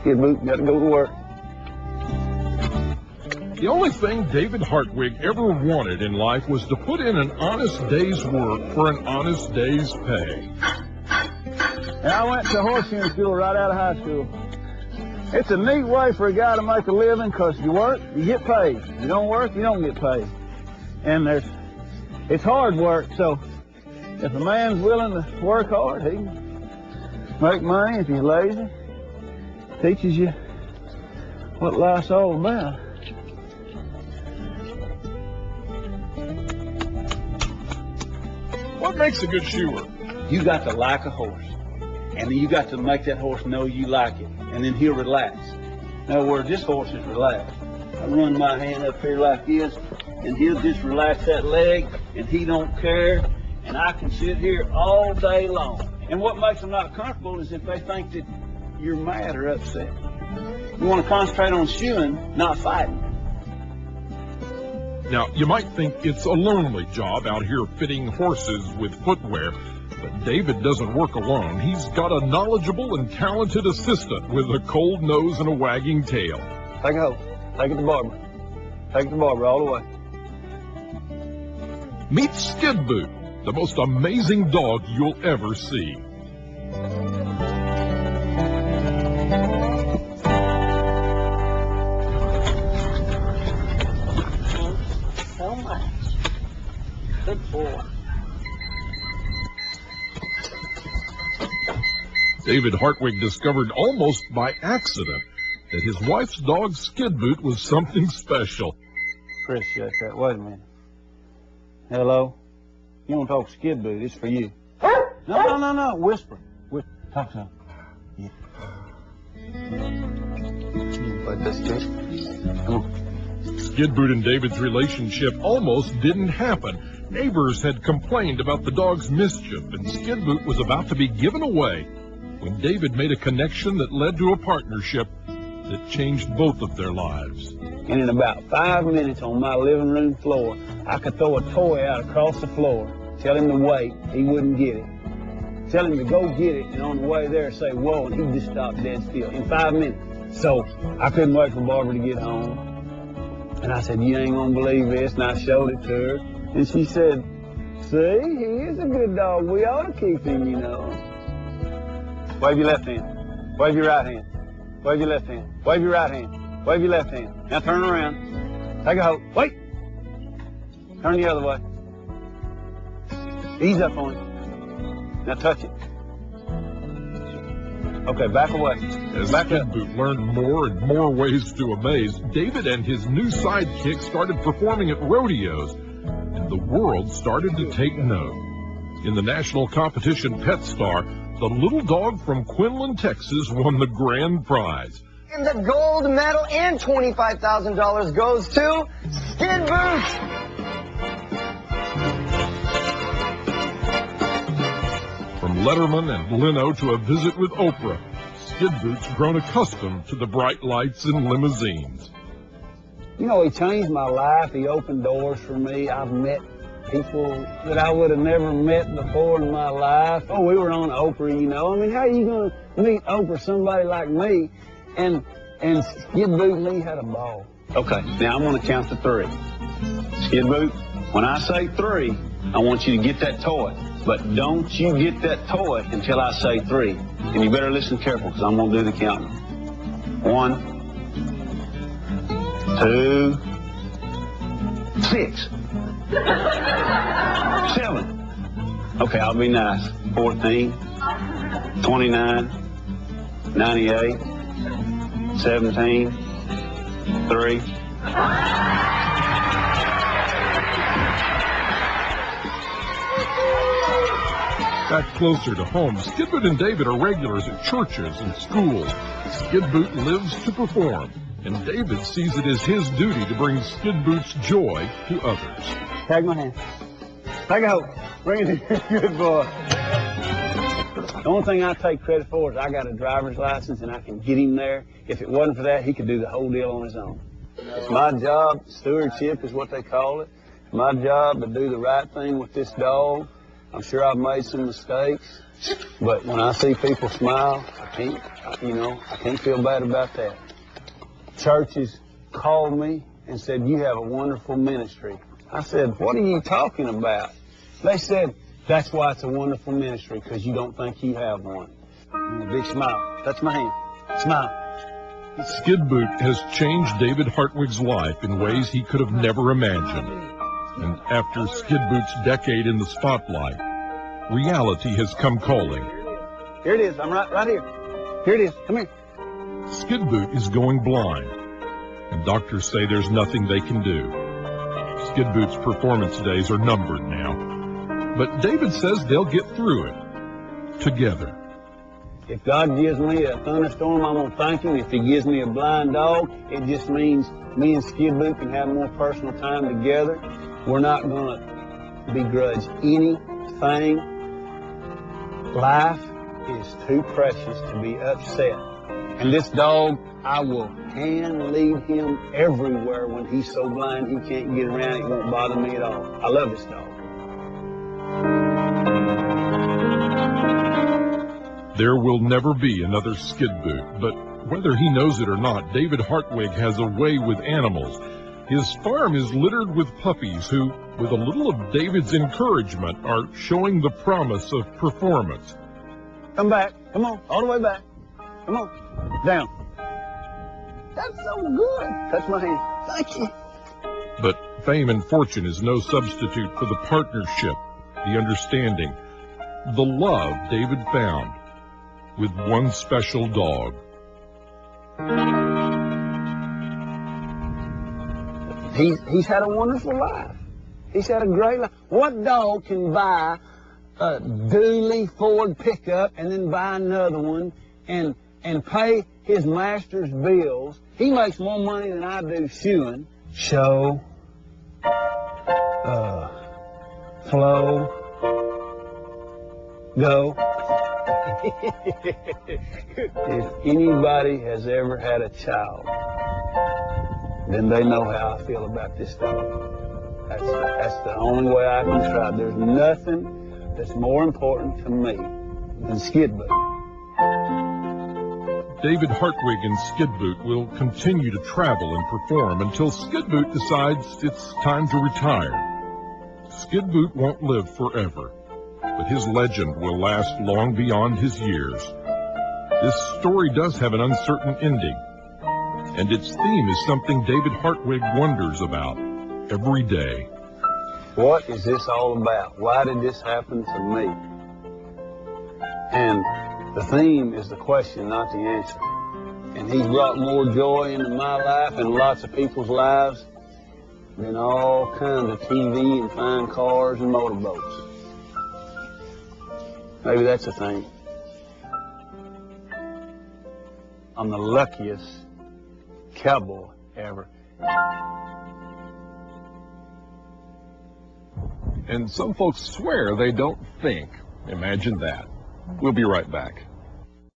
Skidboot, got to go to work. The only thing David Hartwig ever wanted in life was to put in an honest day's work for an honest day's pay. And I went to horseshoeing school right out of high school. It's a neat way for a guy to make a living because you work, you get paid. You don't work, you don't get paid. And it's hard work, so if a man's willing to work hard, he can make money. If he's lazy, teaches you what life's all about. What makes a good shoer? You got to like a horse, and then you got to make that horse know you like it, and then he'll relax. In other words, this horse is relaxed. I run my hand up here like this, and he'll just relax that leg, and he don't care, and I can sit here all day long. And what makes them not comfortable is if they think that you're mad or upset. You want to concentrate on shoeing, not fighting. Now, you might think it's a lonely job out here fitting horses with footwear, but David doesn't work alone. He's got a knowledgeable and talented assistant with a cold nose and a wagging tail. Take it home. Take it to Barbara. Take it to Barbara all the way. Meet Skidboot, the most amazing dog you'll ever see. So much. Good boy. David Hartwig discovered almost by accident that his wife's dog Skidboot was something special. Appreciate that. Wait a minute. Hello? You want to talk Skidboot? It's for you. No. Whisper. Talk to him. Yeah. Like this, kid. Come on. Skidboot and David's relationship almost didn't happen. Neighbors had complained about the dog's mischief, and Skidboot was about to be given away when David made a connection that led to a partnership that changed both of their lives. And in about 5 minutes on my living room floor, I could throw a toy out across the floor, tell him to wait, he wouldn't get it. Tell him to go get it, and on the way there say, whoa, and he'd just stop dead still in 5 minutes. So I couldn't wait for Barbara to get home. And I said, you ain't gonna believe this, and I showed it to her. And she said, see, he is a good dog. We ought to keep him, you know. Wave your left hand. Wave your right hand. Wave your left hand. Wave your right hand. Wave your left hand. Now turn around. Take a hold. Wait. Turn the other way. Ease up on it. Now touch it. Okay, back away. As Skidboot learned more and more ways to amaze, David and his new sidekick started performing at rodeos, and the world started to take note. In the national competition Pet Star, the little dog from Quinlan, Texas won the grand prize. And the gold medal and $25,000 goes to Skidboot. From Letterman and Leno to a visit with Oprah, Skidboot's grown accustomed to the bright lights and limousines. You know, he changed my life. He opened doors for me. I've met people that I would have never met before in my life. Oh, we were on Oprah, you know. I mean, how are you going to meet Oprah, somebody like me? And Skidboot and me had a ball. Okay, now I'm going to count to 3. Skidboot, when I say 3, I want you to get that toy. But don't you get that toy until I say 3. And you better listen careful because I'm going to do the counting. 1, 2, 6. 7. Okay, I'll be nice. 14, 29, 98, 17, 3. Back closer to home, Skidboot and David are regulars at churches and schools. Skidboot lives to perform, and David sees it as his duty to bring Skidboot's joy to others. Tag my hand. Take a hold. Bring it here. Good boy. The only thing I take credit for is I got a driver's license and I can get him there. If it wasn't for that, he could do the whole deal on his own. It's my job. Stewardship is what they call it. It's my job to do the right thing with this dog. I'm sure I've made some mistakes, but when I see people smile, I can't feel bad about that. Churches called me and said, "You have a wonderful ministry." I said, "What are you talking about?" They said, "That's why it's a wonderful ministry, because you don't think you have one." Big smile. Touch my hand. Smile. Skidboot has changed David Hartwig's life in ways he could have never imagined. And after Skidboot's decade in the spotlight, reality has come calling. Here it is. I'm right here. Here it is. Come here. Skidboot is going blind, and doctors say there's nothing they can do. Skidboot's performance days are numbered now, but David says they'll get through it together. If God gives me a thunderstorm, I'm going to thank Him. If He gives me a blind dog, it just means me and Skidboot can have more personal time together. We're not going to begrudge anything. Life is too precious to be upset. And this dog, I will hand lead him everywhere when he's so blind he can't get around. It won't bother me at all. I love this dog. There will never be another Skidboot, but whether he knows it or not, David Hartwig has a way with animals. His farm is littered with puppies who, with a little of David's encouragement, are showing the promise of performance. Come back. Come on. All the way back. Come on. Down. That's so good. Touch my hand. Thank you. But fame and fortune is no substitute for the partnership, the understanding, the love David found with one special dog. He's had a wonderful life. He's had a great life. What dog can buy a dually Ford pickup and then buy another one and pay his master's bills? He makes more money than I do shoeing. Show, flow, go. If anybody has ever had a child, then they know how I feel about this dog. That's the only way I can describe it. There's nothing that's more important to me than Skidboot. David Hartwig and Skidboot will continue to travel and perform until Skidboot decides it's time to retire. Skidboot won't live forever, but his legend will last long beyond his years. This story does have an uncertain ending, and its theme is something David Hartwig wonders about every day. What is this all about? Why did this happen to me? And the theme is the question, not the answer. And he's brought more joy into my life and lots of people's lives than all kinds of TV and fine cars and motorboats. Maybe that's the thing. I'm the luckiest cowboy ever. And some folks swear they don't think. Imagine that. We'll be right back.